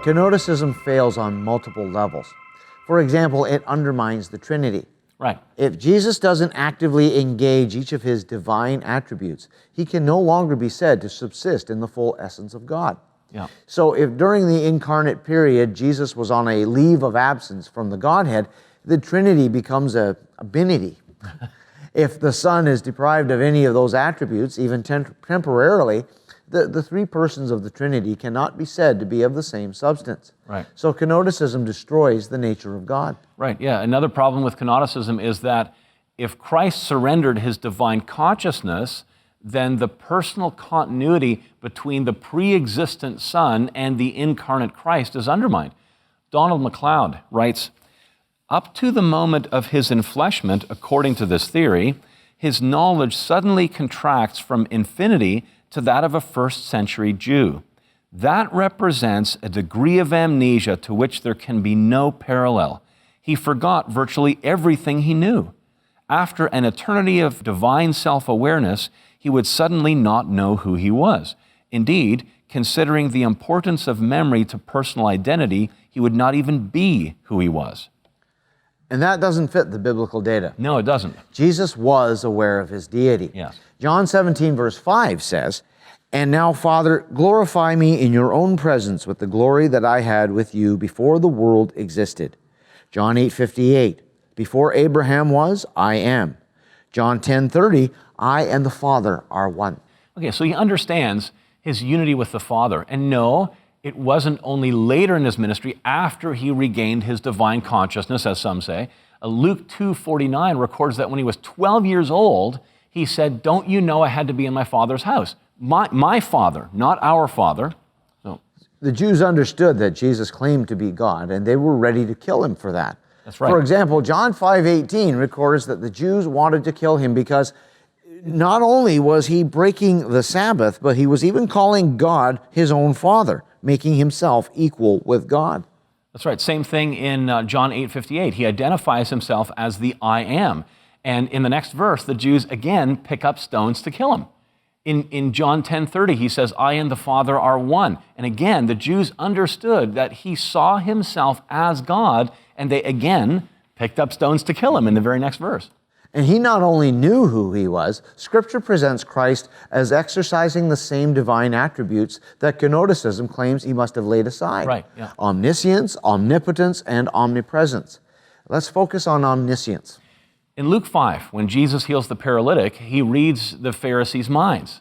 Kenoticism fails on multiple levels. For example, it undermines the Trinity. Right. If Jesus doesn't actively engage each of his divine attributes, he can no longer be said to subsist in the full essence of God. Yeah. So if during the incarnate period Jesus was on a leave of absence from the Godhead, the Trinity becomes a binity. If the Son is deprived of any of those attributes, even temporarily, the three persons of the Trinity cannot be said to be of the same substance. Right. So kenoticism destroys the nature of God. Right, yeah. Another problem with kenoticism is that if Christ surrendered his divine consciousness, then the personal continuity between the pre-existent Son and the incarnate Christ is undermined. Donald MacLeod writes, up to the moment of his enfleshment, according to this theory, his knowledge suddenly contracts from infinity to that of a first-century Jew. That represents a degree of amnesia to which there can be no parallel. He forgot virtually everything he knew. After an eternity of divine self-awareness, he would suddenly not know who he was. Indeed, considering the importance of memory to personal identity, he would not even be who he was. And that doesn't fit the biblical data. No, it doesn't. Jesus was aware of his deity. Yes. John 17, verse 5 says, "And now, Father, glorify me in your own presence with the glory that I had with you before the world existed." John 8:58, "Before Abraham was, I am." John 10:30, "I and the Father are one." Okay, so he understands his unity with the Father. And no, it wasn't only later in his ministry, after he regained his divine consciousness, as some say. Luke 2:49 records that when he was 12 years old, he said, "Don't you know I had to be in my Father's house?" My Father, not our Father. So, The Jews understood that Jesus claimed to be God, and they were ready to kill him for that. That's right. For example, John 5:18 records that the Jews wanted to kill him because not only was he breaking the Sabbath, but he was even calling God his own Father, making himself equal with God. that's right. Same thing in John 8:58. He identifies himself as the I am. And in the next verse, the Jews again pick up stones to kill him. In John 10:30, he says, "I and the Father are one." And again, the Jews understood that he saw himself as God, and they again picked up stones to kill him in the very next verse. And he not only knew who he was, Scripture presents Christ as exercising the same divine attributes that kenoticism claims he must have laid aside. Right, yeah. Omniscience, omnipotence, and omnipresence. Let's focus on omniscience. In Luke 5, when Jesus heals the paralytic, he reads the Pharisees' minds.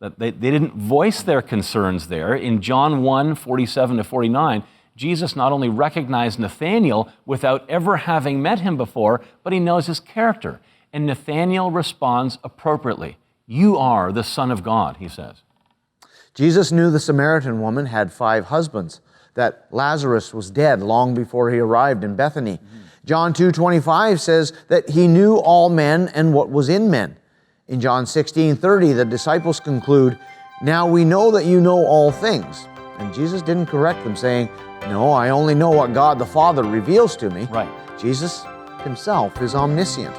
That they didn't voice their concerns there. In John 1:47-49, Jesus not only recognized Nathanael without ever having met him before, but he knows his character. And Nathanael responds appropriately. "You are the Son of God," he says. Jesus knew the Samaritan woman had 5 husbands, that Lazarus was dead long before he arrived in Bethany. John 2:25 says that he knew all men and what was in men. In John 16:30, the disciples conclude, "Now we know that you know all things." And Jesus didn't correct them, saying, "No, I only know what God the Father reveals to me." Right. Jesus himself is omniscient.